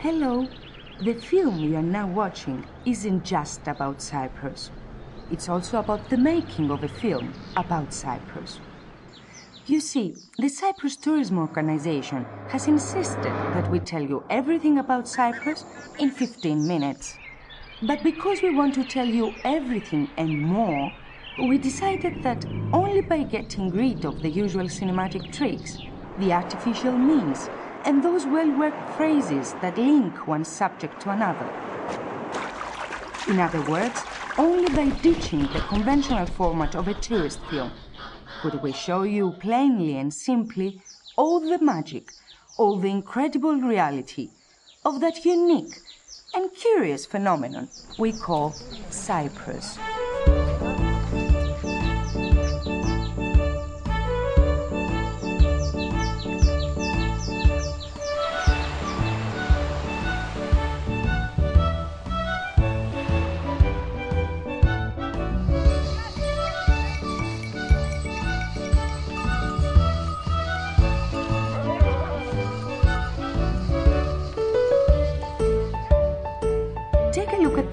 Hello. The film we are now watching isn't just about Cyprus. It's also about the making of a film about Cyprus. You see, the Cyprus Tourism Organization has insisted that we tell you everything about Cyprus in 15 minutes. But because we want to tell you everything and more, we decided that only by getting rid of the usual cinematic tricks, the artificial means, and those well-worked phrases that link one subject to another. In other words, only by ditching the conventional format of a tourist film could we show you plainly and simply all the magic, all the incredible reality of that unique and curious phenomenon we call Cyprus.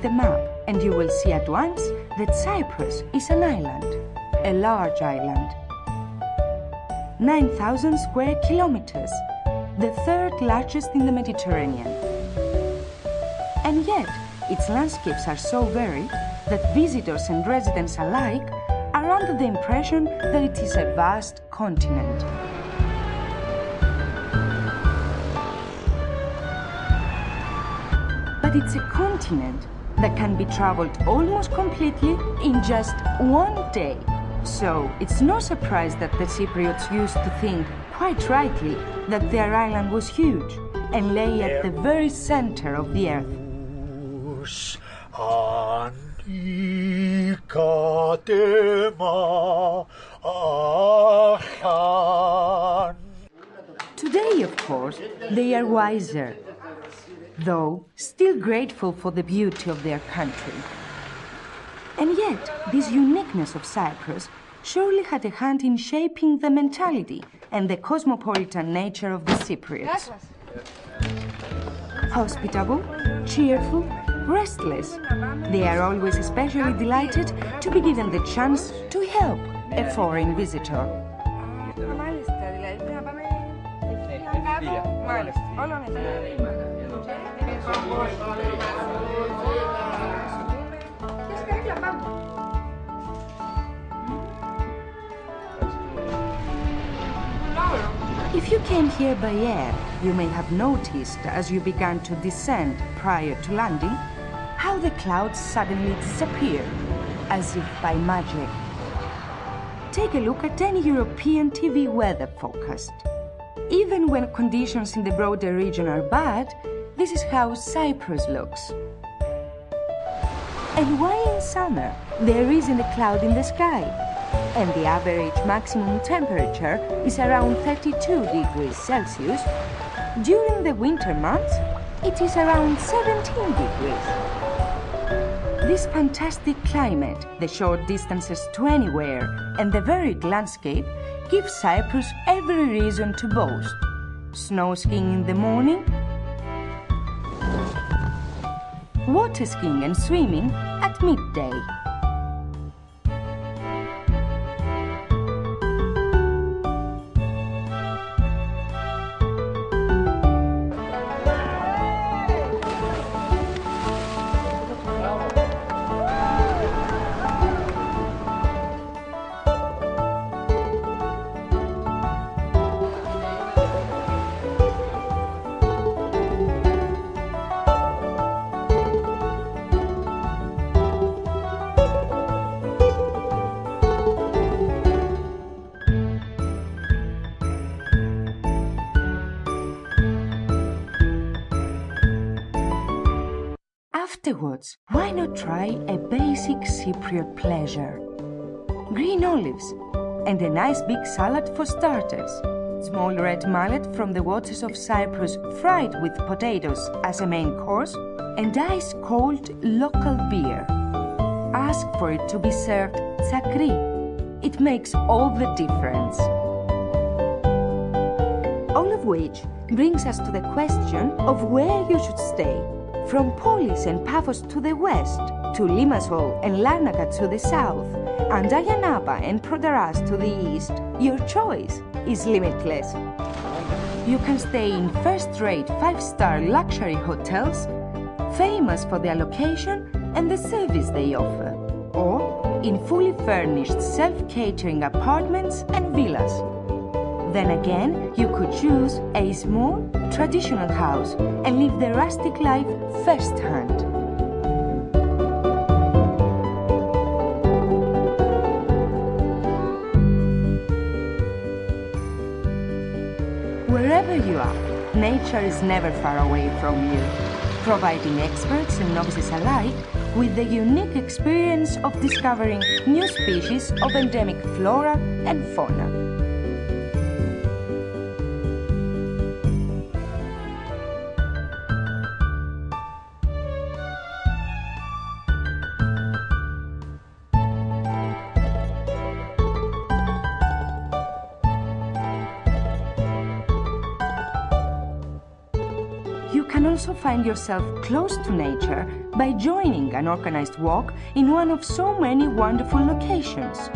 The map, and you will see at once that Cyprus is an island, a large island. 9,000 square kilometers, the third largest in the Mediterranean. And yet, its landscapes are so varied that visitors and residents alike are under the impression that it is a vast continent. But it's a continent that can be traveled almost completely in just one day. So it's no surprise that the Cypriots used to think, quite rightly, that their island was huge and lay at the very center of the earth. Today, of course, they are wiser, though still grateful for the beauty of their country. And yet, this uniqueness of Cyprus surely had a hand in shaping the mentality and the cosmopolitan nature of the Cypriots. Hospitable, cheerful, restless, they are always especially delighted to be given the chance to help a foreign visitor. If you came here by air, you may have noticed as you began to descend prior to landing, how the clouds suddenly disappear, as if by magic. Take a look at any European TV weather forecast. Even when conditions in the broader region are bad, this is how Cyprus looks. And why in summer there isn't a cloud in the sky, and the average maximum temperature is around 32 degrees Celsius, during the winter months it is around 17 degrees. This fantastic climate, the short distances to anywhere, and the varied landscape give Cyprus every reason to boast. Snow skiing in the morning, water skiing and swimming at midday. Afterwards, why not try a basic Cypriot pleasure? Green olives and a nice big salad for starters, small red mullet from the waters of Cyprus fried with potatoes as a main course, and ice-cold local beer. Ask for it to be served tsakri. It makes all the difference. All of which brings us to the question of where you should stay. From Polis and Paphos to the west, to Limassol and Larnaca to the south, and Ayanapa and Prodaras to the east, your choice is limitless. You can stay in first-rate 5-star luxury hotels, famous for their location and the service they offer, or in fully furnished self-catering apartments and villas. Then again, you could choose a small, traditional house and live the rustic life firsthand. Wherever you are, nature is never far away from you, providing experts and novices alike with the unique experience of discovering new species of endemic flora and fauna. You can also find yourself close to nature by joining an organized walk in one of so many wonderful locations.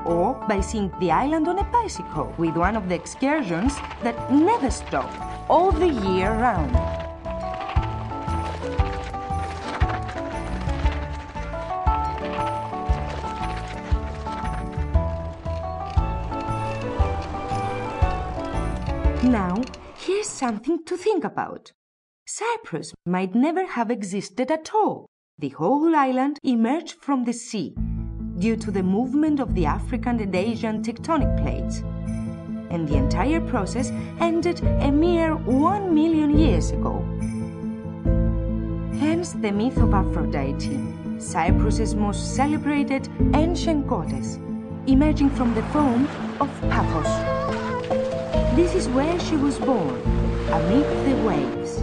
Or by seeing the island on a bicycle with one of the excursions that never stop all the year round. Now, here's something to think about. Cyprus might never have existed at all. The whole island emerged from the sea due to the movement of the African and Asian tectonic plates. And the entire process ended a mere 1 million years ago. Hence the myth of Aphrodite, Cyprus's most celebrated ancient goddess, emerging from the foam of Paphos. This is where she was born, amid the waves.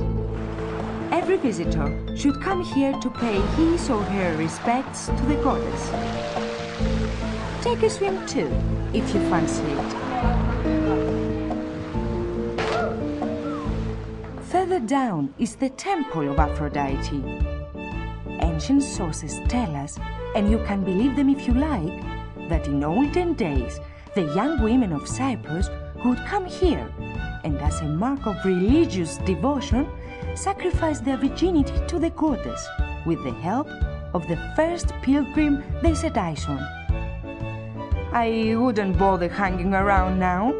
Every visitor should come here to pay his or her respects to the goddess. Take a swim too, if you fancy it. Further down is the temple of Aphrodite. Ancient sources tell us, and you can believe them if you like, that in olden days, the young women of Cyprus would come here and, as a mark of religious devotion, sacrifice their virginity to the goddess with the help of the first pilgrim they set eyes on. I wouldn't bother hanging around now.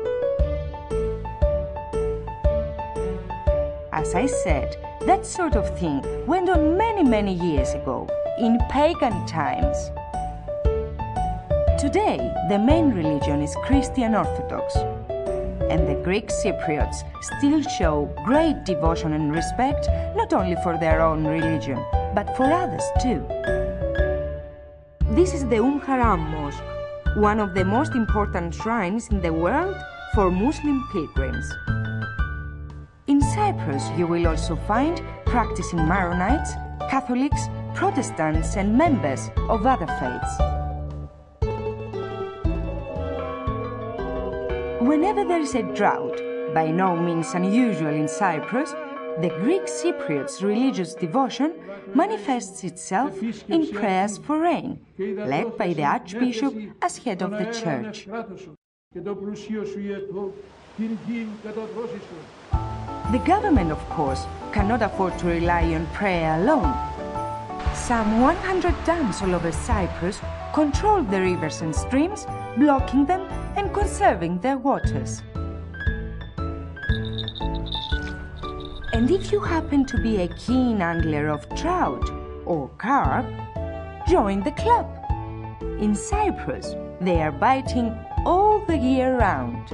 As I said, that sort of thing went on many years ago, in pagan times. Today, the main religion is Christian Orthodox, and the Greek Cypriots still show great devotion and respect not only for their own religion, but for others too. This is the Haram Mosque, one of the most important shrines in the world for Muslim pilgrims. In Cyprus, you will also find practicing Maronites, Catholics, Protestants, and members of other faiths. Whenever there is a drought, by no means unusual in Cyprus, the Greek Cypriots' religious devotion manifests itself in prayers for rain, led by the Archbishop as head of the church. The government, of course, cannot afford to rely on prayer alone. Some 100 dams all over Cyprus control the rivers and streams, blocking them and conserving their waters. And if you happen to be a keen angler of trout or carp, join the club. In Cyprus, they are biting all the year round.